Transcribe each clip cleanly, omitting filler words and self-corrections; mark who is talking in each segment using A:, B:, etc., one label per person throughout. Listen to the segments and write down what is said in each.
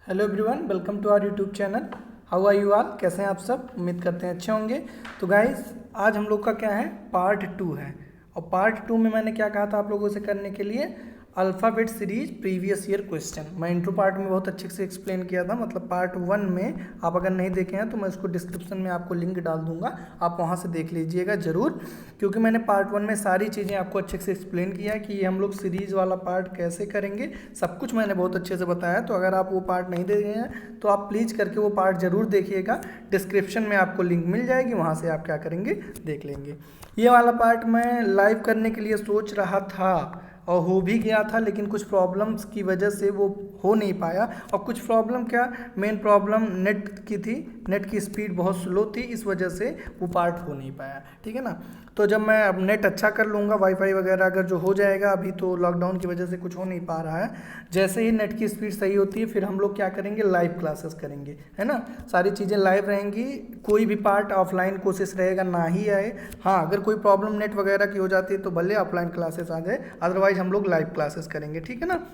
A: Hello everyone, welcome to our YouTube channel. How are you all? कैसे हैं आप सब? उम्मीद करते हैं अच्छे होंगे। तो गाइस, आज हम लोग का क्या है, पार्ट 2 है। और पार्ट 2 में मैंने क्या कहा था आप लोगों से करने के लिए, alphabet series previous year question. मैं इंट्रो पार्ट में बहुत अच्छे से एक्सप्लेन किया था, मतलब पार्ट 1 में आप अगर नहीं देखे हैं तो मैं उसको डिस्क्रिप्शन में आपको लिंक डाल दूंगा, आप वहाँ से देख लीजिएगा ज़रूर। क्योंकि मैंने पार्ट 1 में सारी चीज़ें आपको अच्छे से एक्सप्लेन किया है कि ये हम लोग सीरीज़ वाला पार्ट कैसे करेंगे, सब कुछ मैंने बहुत अच्छे से बताया। तो अगर आप वो पार्ट नहीं देखे हैं तो आप प्लीज़ करके वो पार्ट ज़रूर देखिएगा। डिस्क्रिप्शन में आपको लिंक मिल जाएगी, वहाँ से आप क्या करेंगे, देख लेंगे। ये वाला पार्ट मैं लाइव करने के लिए सोच रहा था और हो भी गया था, लेकिन कुछ प्रॉब्लम्स की वजह से वो हो नहीं पाया। और कुछ प्रॉब्लम क्या, मेन प्रॉब्लम नेट की थी, नेट की स्पीड बहुत स्लो थी, इस वजह से वो पार्ट हो नहीं पाया। ठीक है ना। तो जब मैं अब नेट अच्छा कर लूँगा, वाईफाई वगैरह अगर जो हो जाएगा, अभी तो लॉकडाउन की वजह से कुछ हो नहीं पा रहा है, जैसे ही नेट की स्पीड सही होती है फिर हम लोग क्या करेंगे, लाइव क्लासेस करेंगे, है ना। सारी चीज़ें लाइव रहेंगी, कोई भी पार्ट ऑफलाइन कोशिश रहेगा ना ही आए। हाँ, अगर कोई प्रॉब्लम नेट वगैरह की हो जाती है तो भले ऑफलाइन क्लासेस आ जाए, अदरवाइज हम लोग लाइव क्लासेस करेंगे। ठीक है ना।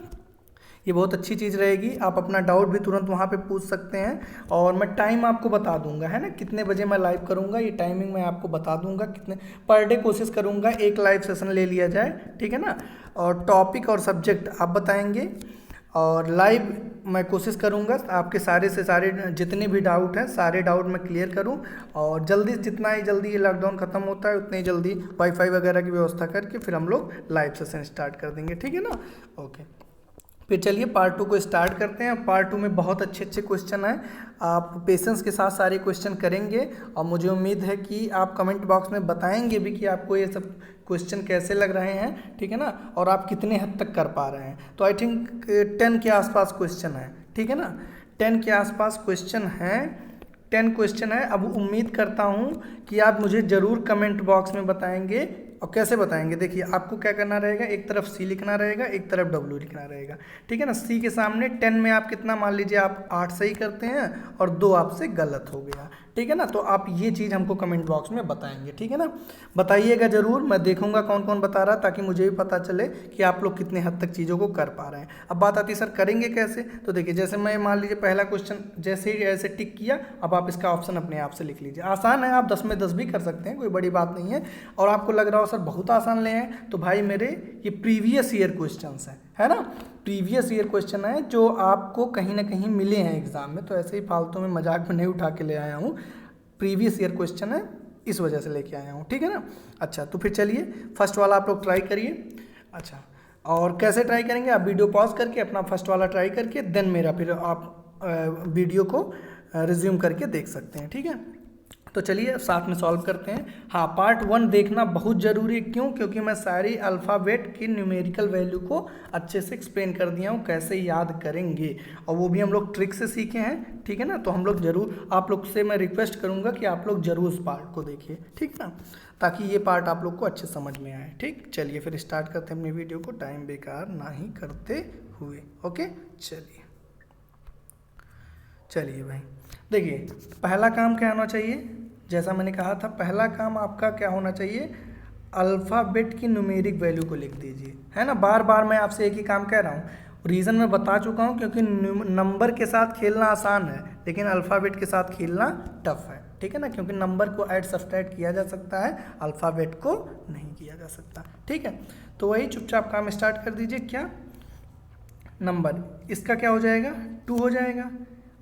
A: ये बहुत अच्छी चीज़ रहेगी, आप अपना डाउट भी तुरंत वहाँ पे पूछ सकते हैं। और मैं टाइम आपको बता दूंगा, है ना, कितने बजे मैं लाइव करूँगा, ये टाइमिंग मैं आपको बता दूंगा। कितने पर डे कोशिश करूँगा एक लाइव सेशन ले लिया जाए, ठीक है ना। और टॉपिक और सब्जेक्ट आप बताएंगे, और लाइव मैं कोशिश करूँगा आपके सारे से सारे जितने भी डाउट हैं, सारे डाउट मैं क्लियर करूँ। और जल्दी, जितना ही जल्दी ये लॉकडाउन ख़त्म होता है उतनी ही जल्दी वाईफाई वगैरह की व्यवस्था करके फिर हम लोग लाइव सेशन स्टार्ट कर देंगे। ठीक है ना। ओके, फिर चलिए पार्ट 2 को स्टार्ट करते हैं। पार्ट 2 में बहुत अच्छे अच्छे क्वेश्चन हैं, आप पेशेंस के साथ सारे क्वेश्चन करेंगे। और मुझे उम्मीद है कि आप कमेंट बॉक्स में बताएंगे भी कि आपको ये सब क्वेश्चन कैसे लग रहे हैं, ठीक है ना, और आप कितने हद तक कर पा रहे हैं। तो आई थिंक 10 के आसपास क्वेश्चन है, ठीक है ना। 10 के आसपास क्वेश्चन हैं, 10 क्वेश्चन है। अब उम्मीद करता हूँ कि आप मुझे ज़रूर कमेंट बॉक्स में बताएंगे। और कैसे बताएंगे, देखिए आपको क्या करना रहेगा, एक तरफ सी लिखना रहेगा, एक तरफ डब्ल्यू लिखना रहेगा, ठीक है ना। सी के सामने 10 में आप कितना, मान लीजिए आप 8 सही करते हैं और 2 आपसे गलत हो गया, ठीक है ना। तो आप ये चीज़ हमको कमेंट बॉक्स में बताएंगे, ठीक है ना। बताइएगा ज़रूर, मैं देखूंगा कौन कौन बता रहा, ताकि मुझे भी पता चले कि आप लोग कितने हद तक चीज़ों को कर पा रहे हैं। अब बात आती है सर करेंगे कैसे, तो देखिए जैसे मैं मान लीजिए पहला क्वेश्चन जैसे ही ऐसे टिक किया, अब आप इसका ऑप्शन अपने आप से लिख लीजिए। आसान है, आप 10 में 10 भी कर सकते हैं, कोई बड़ी बात नहीं है। और आपको लग रहा हो सर बहुत आसान ले हैं, तो भाई मेरे ये प्रीवियस ईयर क्वेश्चंस हैं, है ना। प्रीवियस ईयर क्वेश्चन है जो आपको कहीं ना कहीं मिले हैं एग्जाम में, तो ऐसे ही फालतू में मजाक में नहीं उठा के ले आया हूँ। प्रीवियस ईयर क्वेश्चन है, इस वजह से लेके आया हूँ, ठीक है ना। अच्छा, तो फिर चलिए फर्स्ट वाला आप लोग ट्राई करिए। अच्छा, और कैसे ट्राई करेंगे, आप वीडियो पॉज करके अपना फर्स्ट वाला ट्राई करके देन मेरा फिर आप वीडियो को रिज्यूम करके देख सकते हैं, ठीक है। तो चलिए साथ में सॉल्व करते हैं। हाँ, पार्ट 1 देखना बहुत ज़रूरी है, क्यों, क्योंकि मैं सारी अल्फ़ाबेट की न्यूमेरिकल वैल्यू को अच्छे से एक्सप्लेन कर दिया हूँ कैसे याद करेंगे, और वो भी हम लोग ट्रिक से सीखे हैं, ठीक है ना। तो हम लोग ज़रूर, आप लोग से मैं रिक्वेस्ट करूँगा कि आप लोग ज़रूर उस पार्ट को देखिए, ठीक ना, ताकि ये पार्ट आप लोग को अच्छे समझ में आए। ठीक, चलिए फिर स्टार्ट करते हैं अपनी वीडियो को, टाइम बेकार ना ही करते हुए। ओके, चलिए भाई, देखिए पहला काम क्या होना चाहिए, जैसा मैंने कहा था पहला काम आपका क्या होना चाहिए, अल्फ़ाबेट की न्यूमेरिक वैल्यू को लिख दीजिए, है ना। बार बार मैं आपसे एक ही काम कह रहा हूँ, रीज़न मैं बता चुका हूँ, क्योंकि नंबर के साथ खेलना आसान है लेकिन अल्फ़ाबेट के साथ खेलना टफ है, ठीक है ना। क्योंकि नंबर को ऐड सब्सट्रैक्ट किया जा सकता है, अल्फ़ाबेट को नहीं किया जा सकता, ठीक है। तो वही चुपचाप काम स्टार्ट कर दीजिए। क्या नंबर, इसका क्या हो जाएगा, 2 हो जाएगा,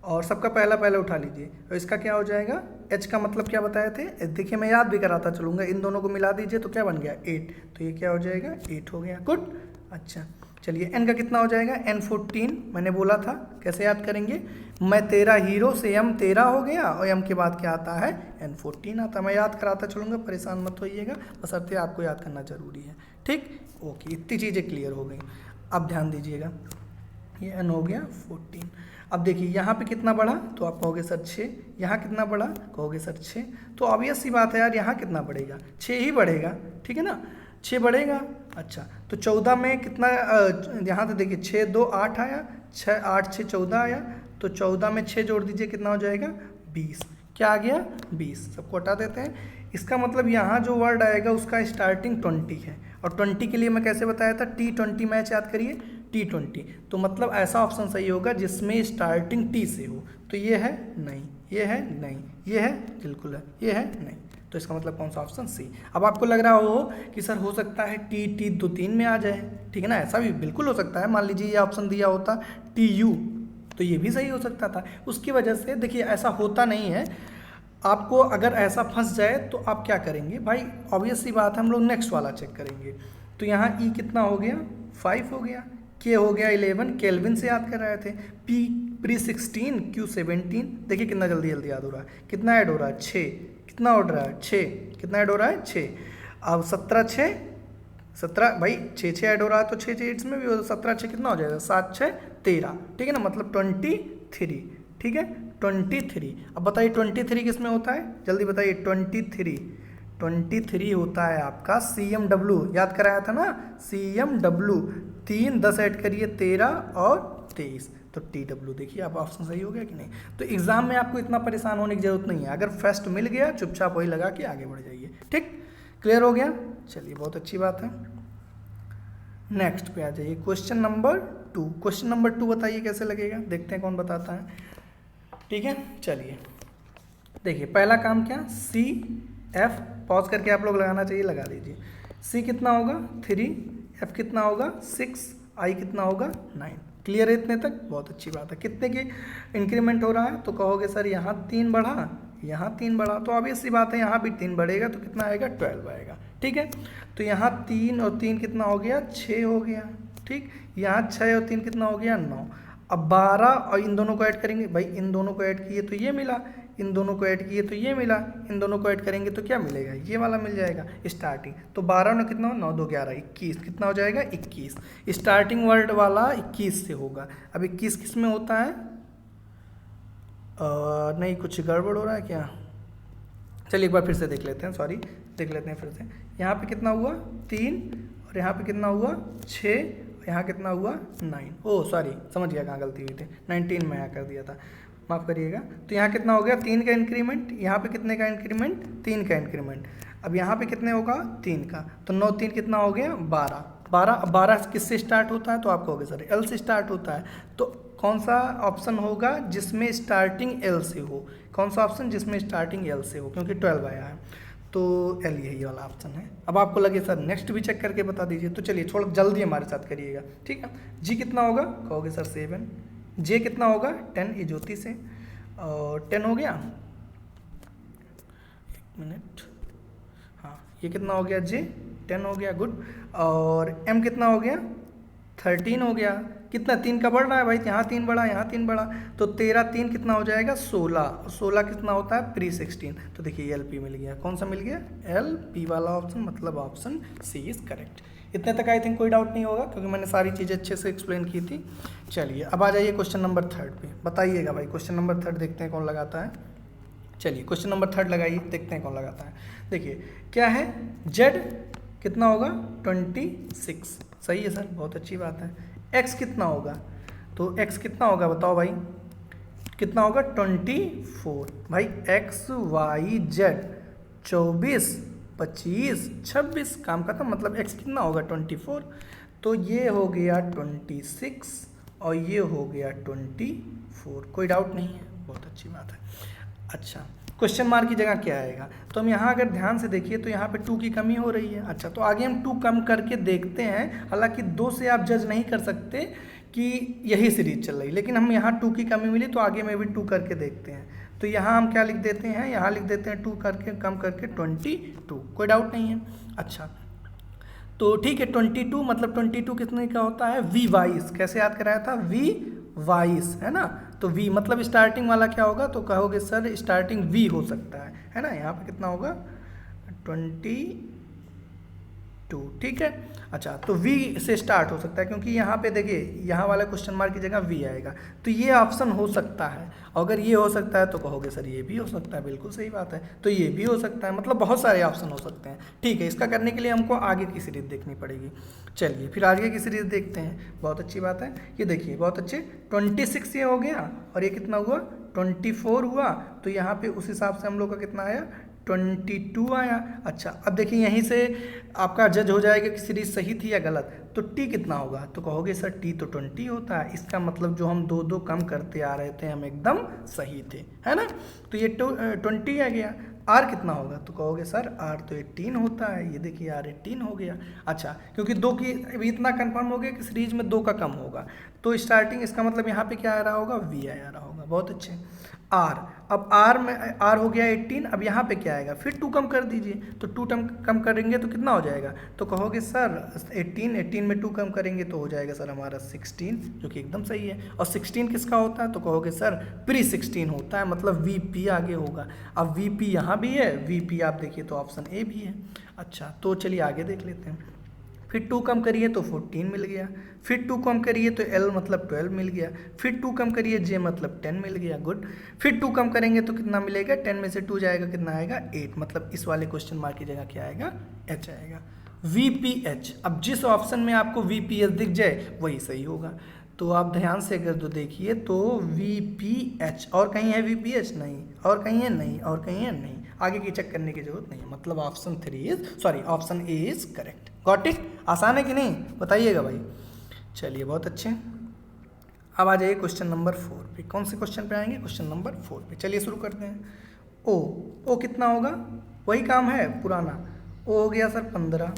A: और सबका पहला पहला उठा लीजिए। और इसका क्या हो जाएगा, h का मतलब क्या बताए थे, देखिए मैं याद भी कराता चलूँगा, इन दोनों को मिला दीजिए तो क्या बन गया, 8। तो ये क्या हो जाएगा, 8 हो गया, गुड। अच्छा, चलिए n का कितना हो जाएगा, n14, मैंने बोला था कैसे याद करेंगे, मैं तेरा हीरो से m 13 हो गया, और m के बाद क्या आता है, n14 आता है। मैं याद कराता चलूँगा, परेशान मत होइएगा, बशर्ते आपको याद करना जरूरी है, ठीक। ओके, इतनी चीज़ें क्लियर हो गई। अब ध्यान दीजिएगा, ये n हो गया 14। अब देखिए यहाँ पे कितना बढ़ा, तो आप कहोगे सर 6, यहाँ कितना बढ़ा, कहोगे सर 6। तो ऑब्वियस सी बात है यार, यहाँ कितना बढ़ेगा, 6 ही बढ़ेगा, ठीक है ना, 6 बढ़ेगा। अच्छा, तो 14 में कितना, यहाँ तो देखिए 6 2 8 आया, 6 8 6 14 आया, तो 14 में 6 जोड़ दीजिए, कितना हो जाएगा, 20। क्या आ गया, 20। सबको हटा देते हैं। इसका मतलब यहाँ जो वर्ड आएगा उसका स्टार्टिंग 20 है, और 20 के लिए मैं कैसे बताया था, T20 मैच याद करिए, T20। तो मतलब ऐसा ऑप्शन सही होगा जिसमें स्टार्टिंग T से हो। तो ये है नहीं, ये है नहीं, ये है बिल्कुल है, ये है नहीं। तो इसका मतलब कौन सा ऑप्शन सी। अब आपको लग रहा हो कि सर हो सकता है टी तो 3 में आ जाए, ठीक है ना, ऐसा भी बिल्कुल हो सकता है। मान लीजिए ये ऑप्शन दिया होता TU तो ये भी सही हो सकता था। उसकी वजह से देखिए ऐसा होता नहीं है। आपको अगर ऐसा फंस जाए तो आप क्या करेंगे भाई, ऑब्वियस सी बात है, हम लोग नेक्स्ट वाला चेक करेंगे। तो यहाँ E कितना हो गया 5 हो गया, K हो गया 11, केल्विन से याद कर रहे थे, P प्री 16, Q 17। देखिए कितना जल्दी जल्दी याद हो रहा है। कितना ऐड हो रहा है 6, कितना हो रहा है 6, कितना ऐड हो रहा है 6। अब 17 6 17 भाई 6 ऐड हो रहा है तो 6 इसमें भी हो, 17 6 कितना हो जाएगा 7 6 13, ठीक है ना, मतलब 23, ठीक है 23। अब बताइए 23 किस में होता है, जल्दी बताइए। 23 होता है आपका CMW, याद कराया था ना CMW। 3 10 ऐड करिए 13 और 23 तो TW। देखिए आप ऑप्शन सही हो गया कि नहीं। तो एग्जाम में आपको इतना परेशान होने की जरूरत नहीं है, अगर फर्स्ट मिल गया चुपचाप वही लगा के आगे बढ़ जाइए। ठीक, क्लियर हो गया, चलिए बहुत अच्छी बात है। नेक्स्ट पे आ जाइए, क्वेश्चन नंबर 2। क्वेश्चन नंबर 2 बताइए कैसे लगेगा, देखते हैं कौन बताता है। ठीक है, चलिए देखिए पहला काम क्या, CF पॉज करके आप लोग लगाना चाहिए, लगा दीजिए। C कितना होगा 3, F कितना होगा 6, I कितना होगा 9। क्लियर है इतने तक, बहुत अच्छी बात है। कितने की इंक्रीमेंट हो रहा है तो कहोगे सर यहाँ 3 बढ़ा, यहाँ 3 बढ़ा, तो ऑब्वियस सी बात है यहाँ भी 3 बढ़ेगा तो कितना आएगा 12 आएगा। ठीक है, तो यहाँ 3 और 3 कितना हो गया 6 हो गया। ठीक, यहाँ 6 और 3 कितना हो गया 9। अब 12 और इन दोनों को ऐड करेंगे, भाई इन दोनों को ऐड किए तो ये मिला, इन दोनों को ऐड किए तो ये मिला, इन दोनों को ऐड करेंगे तो क्या मिलेगा, ये वाला मिल जाएगा स्टार्टिंग। तो 12 में कितना हो 9 2 11 21, कितना हो जाएगा 21। स्टार्टिंग वर्ड वाला 21 से होगा। अब 21 किस में होता है, नहीं कुछ गड़बड़ हो रहा है क्या, चलिए एक बार फिर से देख लेते हैं, सॉरी देख लेते हैं फिर से। यहाँ पे कितना हुआ 3 और यहाँ पे कितना हुआ 6, यहाँ कितना हुआ 9। ओह सॉरी, समझ गया कहाँ गलती हुई थी, 19 में यहाँ कर दिया था, माफ़ करिएगा। तो यहाँ कितना हो गया 3 का इंक्रीमेंट, यहाँ पे कितने का इंक्रीमेंट 3 का इंक्रीमेंट। अब यहाँ पे कितने होगा 3 का, तो 9 3 कितना हो गया 12। 12 किससे स्टार्ट होता है तो आप कहोगे सर L से स्टार्ट होता है। तो कौन सा ऑप्शन होगा जिसमें स्टार्टिंग L से हो, कौन सा ऑप्शन जिसमें स्टार्टिंग L से हो, क्योंकि 12 आया है तो L यही वाला ऑप्शन है। अब आपको लगे सर नेक्स्ट भी चेक करके बता दीजिए, तो चलिए थोड़ा जल्दी हमारे साथ करिएगा। ठीक है, G कितना होगा कहोगे सर 7, J कितना होगा 10, ये ज्योति से, और 10 हो गया, एक मिनट, हाँ ये कितना हो गया J 10 हो गया, गुड। और M कितना हो गया 13 हो गया, कितना 3 का बढ़ रहा है भाई, यहाँ 3 बढ़ा यहाँ 3 बढ़ा, तो 13 3 कितना हो जाएगा 16, 16 कितना होता है प्री 16। तो देखिए LP मिल गया, कौन सा मिल गया LP वाला ऑप्शन, मतलब ऑप्शन C इज करेक्ट। इतने तक आई थिंक कोई डाउट नहीं होगा क्योंकि मैंने सारी चीज़ें अच्छे से एक्सप्लेन की थी। चलिए अब आ जाइए क्वेश्चन नंबर 3 पे, बताइएगा भाई क्वेश्चन नंबर 3 देखते हैं कौन लगाता है। चलिए क्वेश्चन नंबर 3 लगाइए, देखते हैं कौन लगाता है। देखिए क्या है Z कितना होगा 26, सही है सर, बहुत अच्छी बात है। X कितना होगा, तो X कितना होगा बताओ भाई, कितना होगा 24। भाई X Y Z 24 25 26, काम खत्म, मतलब X कितना होगा 24। तो ये हो गया 26 और ये हो गया 24, कोई डाउट नहीं है, बहुत अच्छी बात है। अच्छा क्वेश्चन मार्क की जगह क्या आएगा, तो हम यहाँ अगर ध्यान से देखिए तो यहाँ पे 2 की कमी हो रही है। अच्छा तो आगे हम 2 कम करके देखते हैं, हालांकि 2 से आप जज नहीं कर सकते कि यही सीरीज चल रही, लेकिन हम यहाँ 2 की कमी मिली तो आगे में भी 2 करके देखते हैं। तो यहाँ हम क्या लिख देते हैं, यहाँ लिख देते हैं 2 करके कम करके 22, कोई डाउट नहीं है। अच्छा तो ठीक है 22, मतलब 22 कितने का होता है V वाइस, कैसे याद कराया था V वाइस, है ना। तो V मतलब स्टार्टिंग वाला क्या होगा, तो कहोगे सर स्टार्टिंग V हो सकता है ना। यहाँ पे कितना होगा 22, ठीक है। अच्छा तो V से स्टार्ट हो सकता है क्योंकि यहाँ पे देखिए यहाँ वाला क्वेश्चन मार्क की जगह V आएगा, तो ये ऑप्शन हो सकता है। अगर ये हो सकता है तो कहोगे सर ये भी हो सकता है, बिल्कुल सही बात है, तो ये भी हो सकता है, मतलब बहुत सारे ऑप्शन हो सकते हैं। ठीक है, इसका करने के लिए हमको आगे की सीरीज देखनी पड़ेगी। चलिए फिर आगे की सीरीज देखते हैं, बहुत अच्छी बात है। ये देखिए बहुत अच्छे 26 ये हो गया और ये कितना हुआ 24 हुआ, तो यहाँ पे उस हिसाब से हम लोग का कितना आया 22 आया। अच्छा, अब देखिए यहीं से आपका जज हो जाएगा कि सीरीज सही थी या गलत। तो टी कितना होगा, तो कहोगे सर टी तो 20 होता है, इसका मतलब जो हम दो दो कम करते आ रहे थे हम एकदम सही थे, है ना। तो ये 20 आ गया। आर कितना होगा, तो कहोगे सर आर तो 18 होता है, ये देखिए आर 18 हो गया। अच्छा, क्योंकि दो की अभी इतना कंफर्म हो गया कि सीरीज में दो का कम होगा, तो स्टार्टिंग इसका मतलब यहाँ पे क्या आ रहा होगा, वी आ रहा होगा। बहुत अच्छे। आर, अब आर में आर हो गया 18, अब यहाँ पे क्या आएगा, फिर 2 कम कर दीजिए, तो 2 कम करेंगे तो कितना हो जाएगा, तो कहोगे सर 18 में 2 कम करेंगे तो हो जाएगा सर हमारा 16, जो कि एकदम सही है। और 16 किसका होता है, तो कहोगे सर प्री 16 होता है, मतलब वीपी आगे होगा। अब वीपी यहाँ भी है, वीपी आप देखिए तो ऑप्शन ए भी है। अच्छा, तो चलिए आगे देख लेते हैं। फिर 2 कम करिए तो 14 मिल गया, फिर 2 कम करिए तो L मतलब 12 मिल गया, फिर 2 कम करिए J मतलब 10 मिल गया। गुड। फिर 2 कम करेंगे तो कितना मिलेगा, 10 में से 2 जाएगा कितना आएगा, 8, मतलब इस वाले क्वेश्चन मार्क की जगह क्या आएगा, H आएगा। VPH, अब जिस ऑप्शन में आपको VPH दिख जाए वही सही होगा। तो आप ध्यान से अगर तो देखिए तो VPH, और कहीं है VPH नहीं, और कहीं है नहीं, और कहीं है नहीं, आगे की चेक करने की जरूरत नहीं है, मतलब option A is correct. Got it. आसान है कि नहीं, बताइएगा भाई। चलिए बहुत अच्छे। अब आ जाइए क्वेश्चन नंबर 4 पे। कौन से क्वेश्चन पे आएंगे, क्वेश्चन नंबर 4 पे। चलिए शुरू करते हैं। ओ कितना होगा, वही काम है पुराना। ओ हो गया सर 15,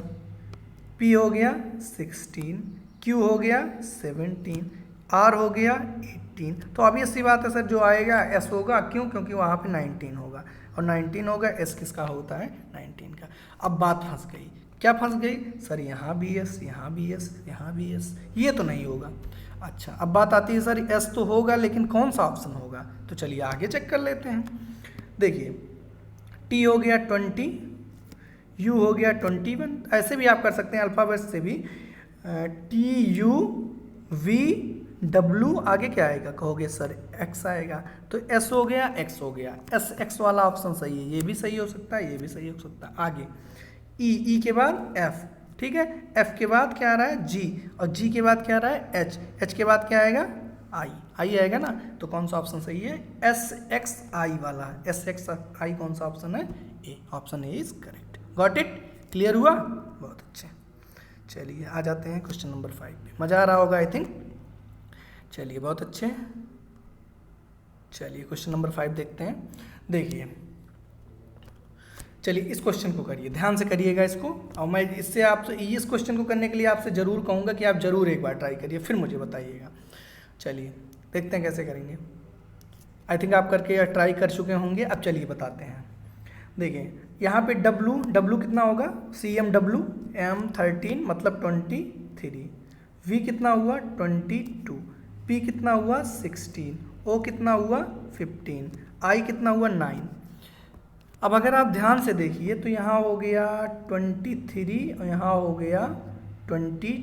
A: पी हो गया 16, क्यू हो गया 17, आर हो गया 18। तो अब ये सी बात है सर, जो आएगा एस होगा, क्यों, क्योंकि वहाँ पे 19 होगा, और 19 होगा, एस किसका होता है, 19 का। अब बात फंस गई, क्या फंस गई सर, यहाँ भी एस, यहाँ भी एस, यहाँ भी एस, ये तो नहीं होगा। अच्छा, अब बात आती है सर एस तो होगा लेकिन कौन सा ऑप्शन होगा, तो चलिए आगे चेक कर लेते हैं। देखिए टी हो गया 20, यू हो गया 21, ऐसे भी आप कर सकते हैं अल्फ़ाबेट से भी, टी यू वी डब्लू, आगे क्या आएगा, कहोगे सर एक्स आएगा, तो एस हो गया, एक्स हो गया, एस एक्स वाला ऑप्शन सही है, ये भी सही हो सकता है, ये भी सही हो सकता है। आगे ई के बाद एफ, ठीक है, एफ के बाद क्या आ रहा है, जी, और जी के बाद क्या आ रहा है, एच, एच के बाद क्या आएगा, आई आएगा ना। तो कौन सा ऑप्शन सही है, एस एक्स आई वाला, एस एक्स आई कौन सा ऑप्शन है, A, option A is correct. Got it, clear हुआ, बहुत अच्छे। चलिए आ जाते हैं क्वेश्चन नंबर 5 पे। मज़ा आ रहा होगा आई थिंक। चलिए बहुत अच्छे। चलिए क्वेश्चन नंबर 5 देखते हैं। देखिए चलिए इस क्वेश्चन को करिए, ध्यान से करिएगा इसको, और मैं इससे आपसे इस क्वेश्चन को करने के लिए आपसे ज़रूर कहूँगा कि आप ज़रूर एक बार ट्राई करिए, फिर मुझे बताइएगा। चलिए देखते हैं कैसे करेंगे। आई थिंक आप करके ट्राई कर चुके होंगे, अब चलिए बताते हैं। देखिए यहाँ पे डब्लू कितना होगा, CMW, M13 मतलब 23, V कितना हुआ 22, P कितना हुआ 16, O कितना हुआ 15, I कितना हुआ 9। अब अगर आप ध्यान से देखिए तो यहाँ हो गया 23 और यहाँ हो गया 22,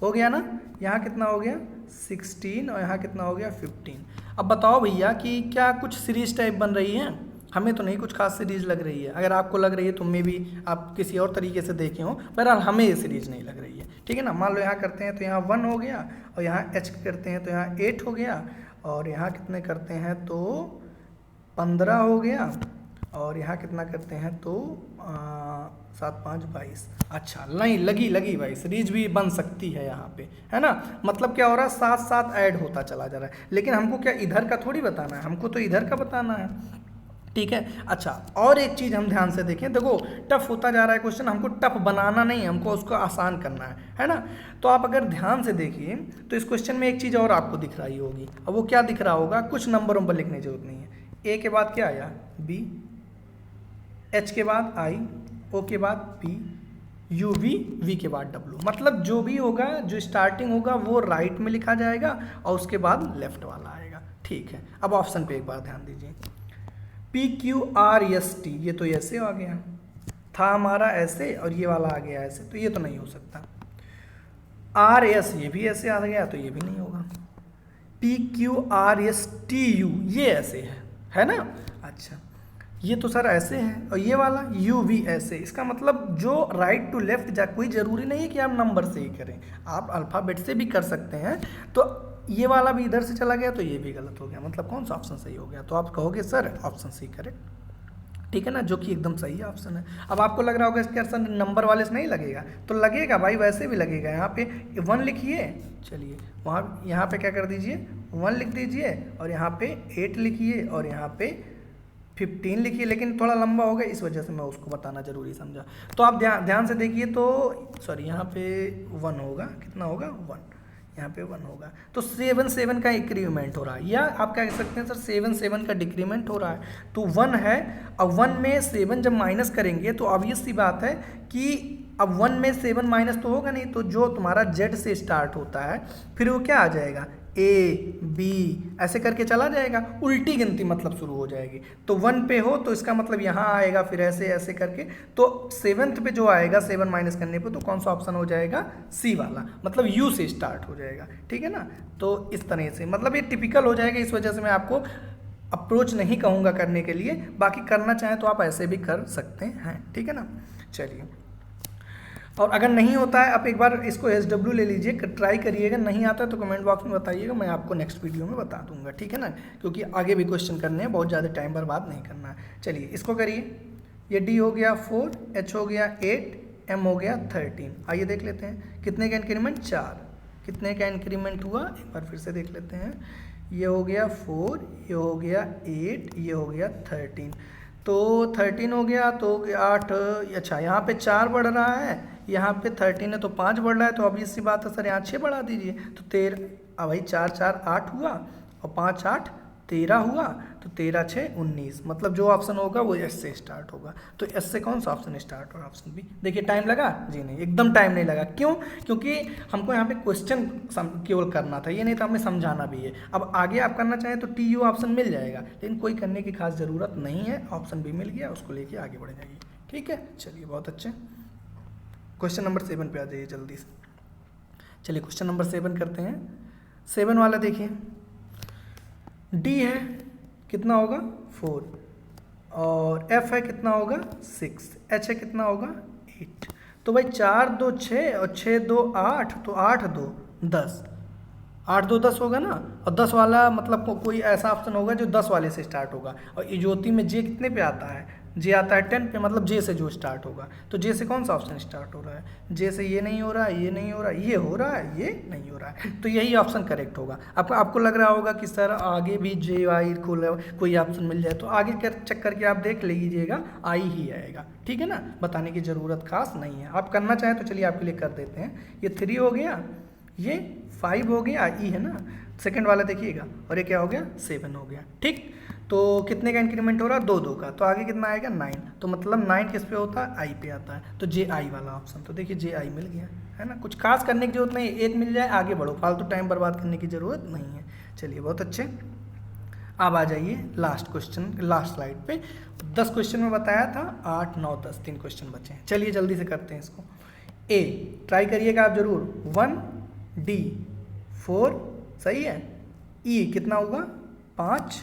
A: हो गया ना, यहाँ कितना हो गया 16 और यहाँ कितना हो गया 15। अब बताओ भैया कि क्या कुछ सीरीज टाइप बन रही है, हमें तो नहीं कुछ खास सीरीज लग रही है। अगर आपको लग रही है तो मे भी आप किसी और तरीके से देखे हो, बहरहाल हमें ये सीरीज नहीं लग रही है, ठीक है ना। मान लो यहाँ करते हैं तो यहाँ 1 हो गया, और यहाँ H करते हैं तो यहाँ 8 हो गया, और यहाँ कितने करते हैं तो 15 हो गया, और यहाँ कितना करते हैं तो 7 5 22। अच्छा नहीं लगी भाई, सीरीज भी बन सकती है यहाँ पे, है ना। मतलब क्या हो रहा है, साथ साथ ऐड होता चला जा रहा है, लेकिन हमको क्या इधर का थोड़ी बताना है, हमको तो इधर का बताना है, ठीक है। अच्छा और एक चीज़ हम ध्यान से देखें, देखो टफ होता जा रहा है क्वेश्चन, हमको टफ बनाना नहीं, हमको उसको आसान करना है ना। तो आप अगर ध्यान से देखिए तो इस क्वेश्चन में एक चीज़ और आपको दिख रही होगी, अब वो क्या दिख रहा होगा, कुछ नंबरों पर लिखने की जरूरत नहीं है। ए के बाद क्या आया बी, एच के बाद आई, ओ के बाद पी, यू वी के बाद डब्लू, मतलब जो भी होगा, जो स्टार्टिंग होगा वो राइट में लिखा जाएगा और उसके बाद लेफ्ट वाला आएगा, ठीक है। अब ऑप्शन पे एक बार ध्यान दीजिए, PQRST, ये तो ऐसे आ गया था हमारा ऐसे, और ये वाला आ गया ऐसे, तो ये तो नहीं हो सकता। RS ये भी ऐसे आ गया, तो ये भी नहीं होगा। PQRSTU ये ऐसे है ना। अच्छा ये तो सर ऐसे है, और ये वाला UV ऐसे, इसका मतलब जो राइट टू लेफ्ट जा, कोई ज़रूरी नहीं है कि आप नंबर से ही करें, आप अल्फ़ाबेट से भी कर सकते हैं। तो ये वाला भी इधर से चला गया तो ये भी गलत हो गया, मतलब कौन सा ऑप्शन सही हो गया, तो आप कहोगे सर ऑप्शन सी करेक्ट। ठीक है ना, जो कि एकदम सही ऑप्शन है। अब आपको लग रहा होगा इसके आंसर नंबर वाले से नहीं लगेगा, तो लगेगा भाई, वैसे भी लगेगा। यहाँ पे 1 लिखिए, चलिए वहाँ यहाँ पे क्या कर दीजिए 1 लिख दीजिए, और यहाँ पे 8 लिखिए, और यहाँ पे 15 लिखिए, लेकिन थोड़ा लंबा होगा इस वजह से मैं उसको बताना जरूरी समझा। तो आप ध्यान से देखिए, तो सॉरी यहाँ पे 1 होगा, कितना होगा 1, यहाँ पे 1 होगा। तो 7 का इंक्रीमेंट हो रहा है, या आप क्या कह सकते हैं सर 7 का डिक्रीमेंट हो रहा है, तो 1 है। अब 1 में 7 जब माइनस करेंगे तो ऑब्वियस सी बात है कि अब 1 में 7 माइनस तो होगा नहीं, तो जो तुम्हारा जेड से स्टार्ट होता है फिर वो क्या आ जाएगा ए बी ऐसे करके चला जाएगा, उल्टी गिनती मतलब शुरू हो जाएगी। तो 1 पे हो तो इसका मतलब यहाँ आएगा, फिर ऐसे ऐसे करके, तो 7th पे जो आएगा 7 माइनस करने पे, तो कौन सा ऑप्शन हो जाएगा सी वाला, मतलब यू से स्टार्ट हो जाएगा। ठीक है ना, तो इस तरह से मतलब ये टिपिकल हो जाएगा, इस वजह से मैं आपको अप्रोच नहीं कहूँगा करने के लिए, बाकी करना चाहें तो आप ऐसे भी कर सकते हैं। ठीक है ना, चलिए। और अगर नहीं होता है, आप एक बार इसको SW ले लीजिए, ट्राई करिएगा, नहीं आता है तो कमेंट बॉक्स में बताइएगा, मैं आपको नेक्स्ट वीडियो में बता दूंगा। ठीक है ना, क्योंकि आगे भी क्वेश्चन करने हैं, बहुत ज़्यादा टाइम बर्बाद नहीं करना है। चलिए इसको करिए, ये D हो गया 4, H हो गया 8, M हो गया 13। आइए देख लेते हैं कितने का इंक्रीमेंट 4, कितने का इंक्रीमेंट हुआ, एक बार फिर से देख लेते हैं। ये हो गया 4, ये हो गया 8, ये हो गया 13, तो 13 हो गया, तो 8, अच्छा यहाँ पे 4 बढ़ रहा है, यहाँ पे 13 है तो 5 बढ़ रहा है, तो ऑब्वियस सी बात है सर यहाँ 6 बढ़ा दीजिए, तो 13, अब भाई 4 4 8 हुआ, और 5 8 13 हुआ, तो 13 6 19, मतलब जो ऑप्शन होगा वो एस से स्टार्ट होगा। तो एस से कौन सा ऑप्शन स्टार्ट होगा, ऑप्शन बी। देखिए टाइम लगा जी, नहीं एकदम टाइम नहीं लगा, क्यों, क्योंकि हमको यहाँ पे क्वेश्चन केवल करना था, ये नहीं था हमें समझाना भी है। अब आगे आप करना चाहें तो TU ऑप्शन मिल जाएगा, लेकिन कोई करने की खास ज़रूरत नहीं है, ऑप्शन बी मिल गया, उसको लेके आगे बढ़ जाइए। ठीक है, चलिए बहुत अच्छे। क्वेश्चन नंबर 7 पे आ जाइए जल्दी से। चलिए क्वेश्चन नंबर 7 करते हैं। 7 वाला देखिए, D है कितना होगा 4, और F है कितना होगा 6, H है कितना होगा 8। तो भाई 4 2 6 और 6 2 8, तो 8 2 10, 8 2 10 होगा ना, और 10 वाला मतलब कोई ऐसा ऑप्शन होगा जो 10 वाले से स्टार्ट होगा। और ज्योति में J कितने पे आता है, J आता है 10 पे, मतलब J से जो स्टार्ट होगा, तो J से कौन सा ऑप्शन स्टार्ट हो रहा है, J से ये नहीं हो रहा है, ये नहीं हो रहा है, ये हो रहा है, ये नहीं हो रहा है, तो यही ऑप्शन करेक्ट होगा। आपको लग रहा होगा कि सर आगे भी J आई कोई ऑप्शन मिल जाए, तो आगे चेक करके आप देख लीजिएगा, आई ही आएगा। ठीक है ना, बताने की ज़रूरत खास नहीं है, आप करना चाहें तो चलिए आपके लिए कर देते हैं। ये 3 हो गया, ये 5 हो गया, ई है ना सेकंड वाला देखिएगा, और ये क्या हो गया 7 हो गया। ठीक, तो कितने का इंक्रीमेंट हो रहा है 2 2 का, तो आगे कितना आएगा 9, तो मतलब 9 किस पे होता है आई पे आता है, तो जे आई वाला ऑप्शन, तो देखिए जे आई मिल गया, है ना, कुछ खास करने की जरूरत नहीं, एक मिल जाए आगे बढ़ो, फालतू टाइम बर्बाद करने की ज़रूरत नहीं है। चलिए बहुत अच्छे, अब आ जाइए लास्ट क्वेश्चन, लास्ट स्लाइड पे। 10 क्वेश्चन में बताया था, 8 9 10 3 क्वेश्चन बचे हैं। चलिए जल्दी से करते हैं इसको। ए ट्राई करिएगा आप जरूर, 1 D 4 सही है, E कितना होगा 5,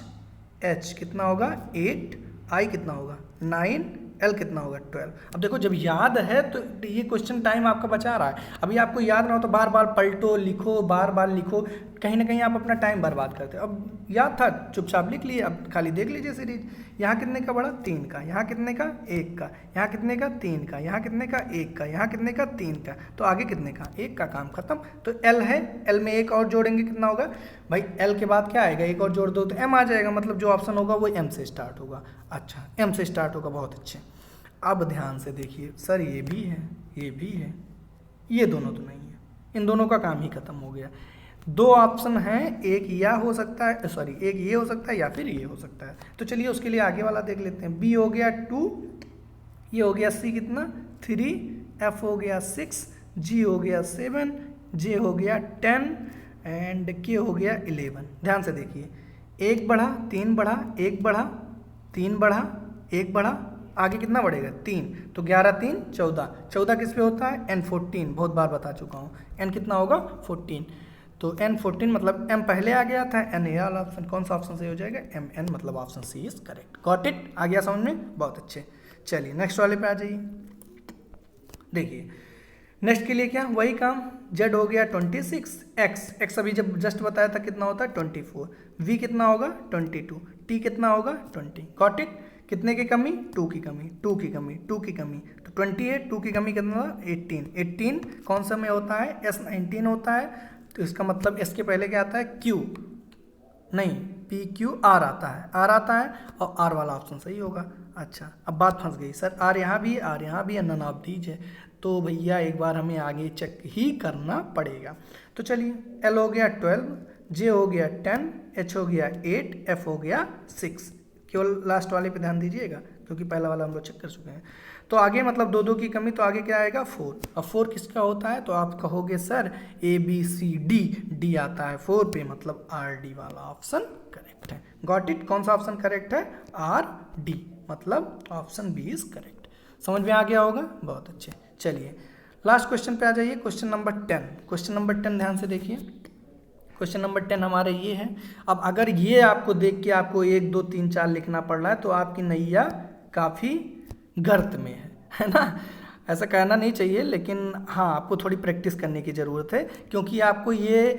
A: H कितना होगा 8, I कितना होगा 9, L कितना होगा 12। अब देखो जब याद है तो ये क्वेश्चन टाइम आपका बचा रहा है, अभी आपको याद ना हो तो बार बार पलटो, लिखो, बार बार लिखो, कहीं ना कहीं आप अपना टाइम बर्बाद करते हो। अब याद था चुपचाप लिख लिए, अब खाली देख लीजिए सीरीज, यहाँ कितने का बढ़ा 3 का, यहाँ कितने का 1 का, यहाँ कितने का 3 का, यहाँ कितने का 1 का, यहाँ कितने का 3 का, तो आगे कितने का 1 का, काम खत्म। तो L है, L में 1 और जोड़ेंगे कितना होगा भाई, L के बाद क्या आएगा, 1 और जोड़ दो तो M आ जाएगा, मतलब जो ऑप्शन होगा वो M से स्टार्ट होगा। अच्छा M से स्टार्ट होगा, बहुत अच्छे। अब ध्यान से देखिए सर, ये भी है, ये भी है, ये दोनों तो नहीं है, इन दोनों का काम ही खत्म हो गया। 2 ऑप्शन हैं, एक या हो सकता है, सॉरी एक ये हो सकता है या फिर ये हो सकता है। तो चलिए उसके लिए आगे वाला देख लेते हैं। B हो गया 2, ये हो गया C कितना 3, F हो गया 6, G हो गया 7, J हो गया 10 एंड K हो गया 11। ध्यान से देखिए, 1 बढ़ा 3 बढ़ा, 1 बढ़ा 3 बढ़ा, 1 बढ़ा, आगे कितना बढ़ेगा 3, तो 11 3 14, 14 किस पे होता है N14, बहुत बार बता चुका हूँ, N कितना होगा 14, तो N14 मतलब M पहले आ गया था, N ये वाला ऑप्शन, कौन सा ऑप्शन सही हो जाएगा MN, मतलब option C is correct. Got it, आ गया समझ में, बहुत अच्छे। चलिए नेक्स्ट वाले पे आ जाइए। देखिए नेक्स्ट के लिए क्या वही काम, Z हो गया 26, X अभी जब जस्ट बताया था कितना होता है 24, V कितना होगा 22, T कितना होगा 20। गॉट इट, कितने की कमी? 2 की कमी, 2 की कमी, 2 की कमी, तो 28, 2 की कमी कितना? 18, 18 कौन सा में होता है? S19 होता है, तो इसका मतलब S के पहले क्या आता है? Q, नहीं PQR आता है, R आता है, और R वाला ऑप्शन सही होगा। अच्छा, अब बात फंस गई सर, R यहाँ भी है, R यहाँ भी है, नन ऑफ दीज है, तो भैया एक बार हमें आगे चेक ही करना पड़ेगा। तो चलिए, L हो गया 12, J हो गया 10, H हो गया 8, F हो गया 6। केवल लास्ट वाले पे ध्यान दीजिएगा क्योंकि पहला वाला हम लोग चेक कर चुके हैं। तो आगे मतलब 2 की कमी, तो आगे क्या आएगा? 4। अब 4 किसका होता है? तो आप कहोगे सर ABCD, D आता है 4 पे, मतलब RD वाला ऑप्शन करेक्ट है। Got it? कौन सा ऑप्शन करेक्ट है? RD, मतलब ऑप्शन बी इज करेक्ट। समझ में आ गया होगा? बहुत अच्छे। चलिए लास्ट क्वेश्चन पे आ जाइए, क्वेश्चन नंबर 10। क्वेश्चन नंबर 10 ध्यान से देखिए, क्वेश्चन नंबर 10 हमारे ये है। अब अगर ये आपको देख के आपको 1 2 3 4 लिखना पड़ रहा है तो आपकी नैया काफ़ी गर्त में है ना? ऐसा कहना नहीं चाहिए, लेकिन हाँ आपको थोड़ी प्रैक्टिस करने की ज़रूरत है, क्योंकि आपको ये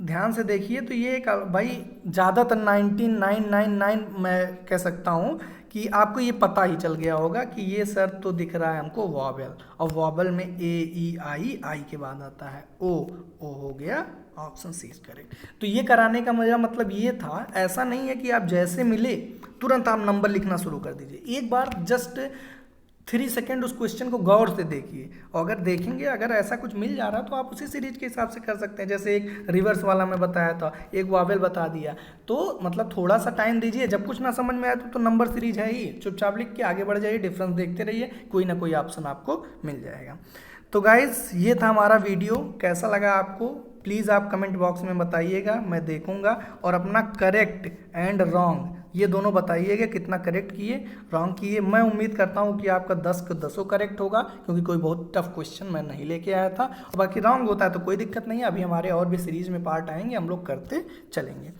A: ध्यान से देखिए तो ये एक भाई ज़्यादातर 99.999 मैं कह सकता हूँ कि आपको ये पता ही चल गया होगा कि ये सर तो दिख रहा है हमको वॉबल, और वॉबल में A E I के बाद आता है O हो गया ऑप्शन सी करेक्ट। तो ये कराने का मेरा मतलब ये था, ऐसा नहीं है कि आप जैसे मिले तुरंत आप नंबर लिखना शुरू कर दीजिए। एक बार जस्ट 3 सेकेंड उस क्वेश्चन को गौर से देखिए, और अगर देखेंगे अगर ऐसा कुछ मिल जा रहा तो आप उसी सीरीज के हिसाब से कर सकते हैं। जैसे एक रिवर्स वाला मैं बताया था, एक वावेल बता दिया, तो मतलब थोड़ा सा टाइम दीजिए, जब कुछ ना समझ में आए तो नंबर सीरीज है ही, चुपचाप लिख के आगे बढ़ जाइए, डिफरेंस देखते रहिए, कोई ना कोई ऑप्शन आपको मिल जाएगा। तो गाइज ये था हमारा वीडियो, कैसा लगा आपको प्लीज़ आप कमेंट बॉक्स में बताइएगा, मैं देखूंगा, और अपना करेक्ट एंड रॉन्ग ये दोनों बताइएगा, कितना करेक्ट किए रॉन्ग किए। मैं उम्मीद करता हूँ कि आपका 10 का 10 करेक्ट होगा, क्योंकि कोई बहुत टफ क्वेश्चन मैं नहीं लेके आया था। और बाकी रॉन्ग होता है तो कोई दिक्कत नहीं है, अभी हमारे और भी सीरीज में पार्ट आएंगे, हम लोग करते चलेंगे।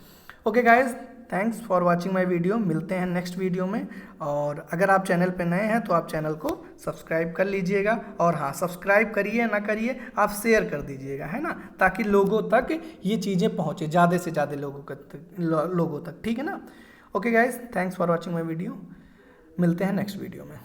A: Okay guys, thanks for watching my video, मिलते हैं नेक्स्ट वीडियो में। और अगर आप चैनल पे नए हैं तो आप चैनल को सब्सक्राइब कर लीजिएगा, और हाँ सब्सक्राइब करिए ना करिए आप शेयर कर दीजिएगा, है ना, ताकि लोगों तक ये चीज़ें पहुँचे, ज़्यादा से ज़्यादा लोगों तक, ठीक है ना। Okay guys, thanks for watching my video, मिलते हैं नेक्स्ट वीडियो में।